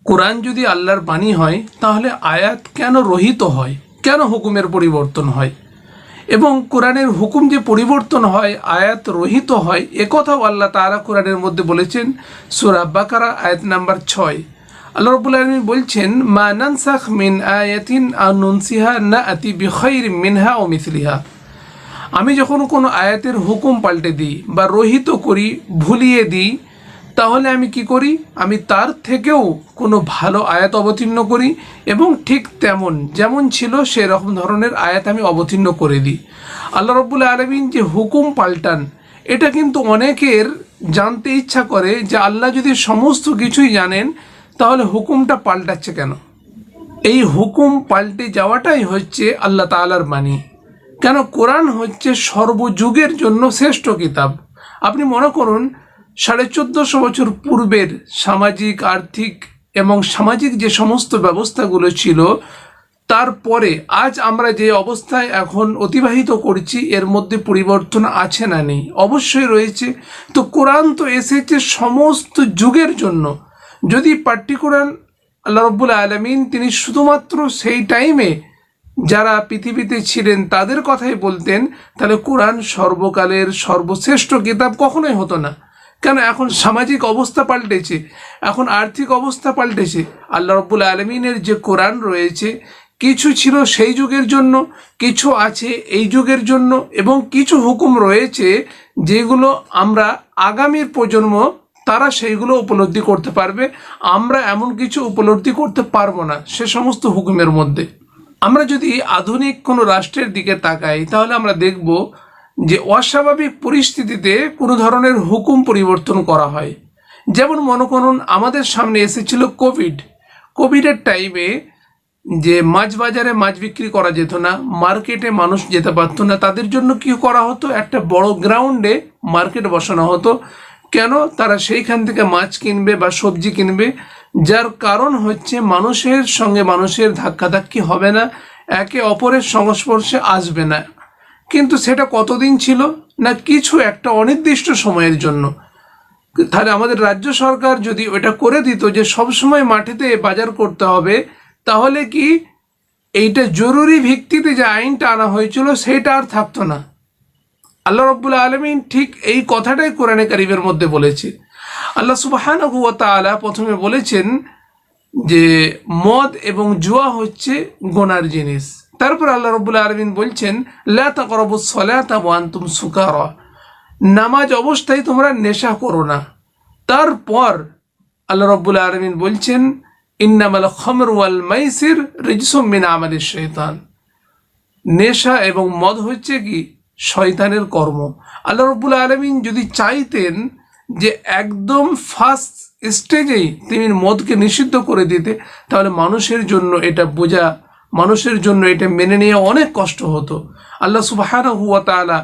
কোরআন যদি আল্লাহর বাণী হয় তাহলে আয়াত কেন রহিত হয়, কেন হুকুমের পরিবর্তন হয়, এবং কোরআনের হুকুম যে পরিবর্তন হয়, আয়াত রহিত হয়, একথাও আল্লাহ তাআলা কোরআনের মধ্যে বলেছেন। সূরা বাকারা আয়াত নাম্বার 6। আল্লাহ রাব্বুল আলামিন বলছেন, মা নানসাখ মিন আয়াতিন আও নুনসিহা নাআতি বিখাইরিম মিনহা আও মিসলিহা। আমি যখন কোনো আয়াতের হুকুম পাল্টে দিই বা রহিত করি, ভুলিয়ে দিই, তাহলে আমি কি করি? আমি তার থেকেও কোনো ভালো আয়াত অবতীর্ণ করি এবং ঠিক যেমন ছিল সেরকম ধরনের আয়াত আমি অবতীর্ণ করে দিই। আল্লাহ রাব্বুল আলামিন যে হুকুম পাল্টান, এটা কিন্তু অনেকের জানতে ইচ্ছা করে যে আল্লাহ যদি সমস্ত কিছুই জানেন তাহলে হুকুমটা পাল্টাচ্ছে কেন? এই হুকুম পাল্টে যাওয়াটাই হচ্ছে আল্লাহ তাআলার বাণী। কেন? কোরআন হচ্ছে সর্বযুগের জন্য শ্রেষ্ঠ কিতাব। আপনি মনে করুন 1450 বছর পূর্বের সামাজিক, আর্থিক এবং সামাজিক যে সমস্ত ব্যবস্থাগুলো ছিল, তারপরে আজ আমরা যে অবস্থায় এখন অতিবাহিত করছি, এর মধ্যে পরিবর্তন আছে না নেই? অবশ্যই রয়েছে। তো কোরআন তো এসেছে সমস্ত যুগের জন্য। যদি পার্টিকুলার আল্লাহ রাব্বুল আলামিন তিনি শুধুমাত্র সেই টাইমে যারা পৃথিবীতে ছিলেন তাদের কথাই বলতেন, তাহলে কোরআন সর্বকালের সর্বশ্রেষ্ঠ কিতাব কখনোই হতো না। কেন? এখন সামাজিক অবস্থা পাল্টেছে, এখন আর্থিক অবস্থা পাল্টেছে। আল্লাহ রাব্বুল আলামিনের যে কোরআন রয়েছে, কিছু ছিল সেই যুগের জন্য, কিছু আছে এই যুগের জন্য, এবং কিছু হুকুম রয়েছে যেগুলো আমরা আগামীর প্রজন্ম তারা সেইগুলো উপলব্ধি করতে পারবে। আমরা এমন কিছু উপলব্ধি করতে পারবো না সে সমস্ত হুকুমের মধ্যে। আমরা যদি আধুনিক কোনো রাষ্ট্রের দিকে তাকাই, তাহলে আমরা দেখব যে অস্বাভাবিক পরিস্থিতিতে কোনো ধরনের হুকুম পরিবর্তন করা হয়। যেমন মনে করুন, আমাদের সামনে এসেছিল কোভিডের টাইমে যে মাছ বাজারে মাছ বিক্রি করা যেত না, মার্কেটে মানুষ যেতে পারতো না, তাদের জন্য কি করা হতো? একটা বড় গ্রাউন্ডে মার্কেট বসানো হতো। কেন? তারা সেইখান থেকে মাছ কিনবে বা সবজি কিনবে, যার কারণ হচ্ছে মানুষের সঙ্গে মানুষের ধাক্কাধাক্কি হবে না, একে অপরের সংস্পর্শে আসবে না। কিন্তু সেটা কতদিন ছিল? না, কিছু একটা অনির্দিষ্ট সময়ের জন্য। তাহলে আমাদের রাজ্য সরকার যদি ওটা করে দিত যে সবসময় মাঠেতে বাজার করতে হবে, তাহলে কি এইটা জরুরি ভিত্তিতে যে আইনটা আনা হয়েছিল সেটা আর থাকতো না। আল্লাহ রাব্বুল আলামিন ঠিক এই কথাটাই কোরআনে কারীমের মধ্যে বলেছে। আল্লাহ সুবহানাহু ওয়া তাআলা প্রথমে বলেছেন যে মদ এবং জুয়া হচ্ছে গুনার জিনিস। তারপর আল্লাহ রাব্বুল আলামিন বলছেন, লা তাকরাবুস সালাতা ওয়া আনতুম সুকারা, নামাজ অবস্থায় তোমরা নেশা করো না। তারপর আল্লাহ রাব্বুল আলামিন বলছেন, ইন্নামাল খামরু ওয়াল মাইসির রিজসুম মিন আমালিশ শাইতান, নেশা এবং মদ হচ্ছে কি? শয়তানের কর্ম। আল্লাহ রাব্বুল আলামিন যদি চাইতেন যে একদম ফার্স্ট স্টেজেই তিনি মদকে নিষিদ্ধ করে দিতে, তাহলে মানুষের জন্য এটা বোঝা, মানুষের জন্য এটা মেনে নেওয়া অনেক কষ্ট হতো। আল্লাহ সুবহানাহু ওয়া তাআলা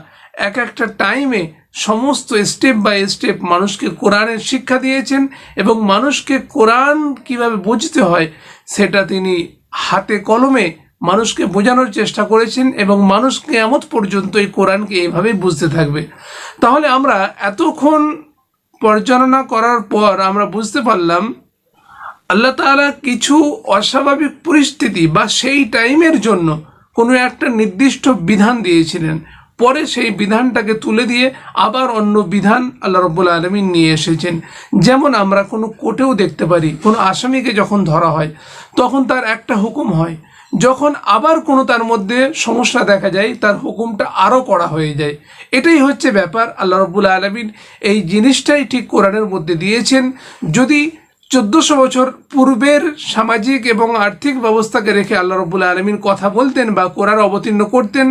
এক একটা টাইমে সমস্ত স্টেপ বাই স্টেপ মানুষকে কোরআনের শিক্ষা দিয়েছেন, এবং মানুষকে কোরআন কিভাবে বুঝতে হয় সেটা তিনি হাতে কলমে মানুষকে বোঝানোর চেষ্টা করেছেন, এবং মানুষ কিয়ামত পর্যন্ত এই কোরআনকে এইভাবেই বুঝতে থাকবে। তাহলে আমরা এতক্ষণ পর্যালোচনা করার পর আমরা বুঝতে পারলাম আল্লাহ তাআলা কিছু অস্বাভাবিক পরিস্থিতি বা সেই টাইমের জন্য কোনো একটা নির্দিষ্ট বিধান দিয়েছিলেন, পরে সেই বিধানটাকে তুলে দিয়ে আবার অন্য বিধান আল্লাহ রাব্বুল আলামিন নিয়ে এসেছেন। যেমন আমরা কোনো কোর্টেও দেখতে পারি, কোনো আসামিকে যখন ধরা হয় তখন তার একটা হুকুম হয়, যখন আবার কোনো তার মধ্যে সমস্যা দেখা যায় তার হুকুমটা আরও কড়া হয়ে যায়। এটাই হচ্ছে ব্যাপার। আল্লাহ রাব্বুল আলামিন এই জিনিসটাই ঠিক কোরআনের মধ্যে দিয়েছেন। যদি 1400 বছর পূর্বের সামাজিক এবং আর্থিক ব্যবস্থাকে রেখে আল্লাহ রাব্বুল আলামিন কথা বলতেন বা কোরআন অবতীর্ণ করতেন,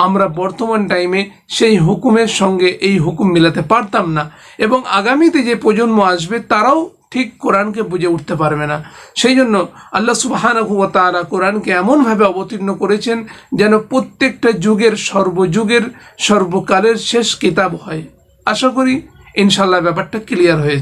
আমরা বর্তমান টাইমে সেই হুকুমের সঙ্গে এই হুকুম মেলাতে পারতাম না, এবং আগামীতে যে প্রজন্ম আসবে তারাও ঠিক কোরআনকে বুঝে উঠতে পারবে না। সেই জন্য আল্লাহ সুবহানাহু ওয়া তাআলা কোরআনকে এমনভাবে অবতীর্ণ করেছেন যেন প্রত্যেকটা যুগের, সর্বযুগের, সর্বকালের শেষ কিতাব হয়। আশা করি ইনশাআল্লাহ ব্যাপারটা ক্লিয়ার হয়েছে।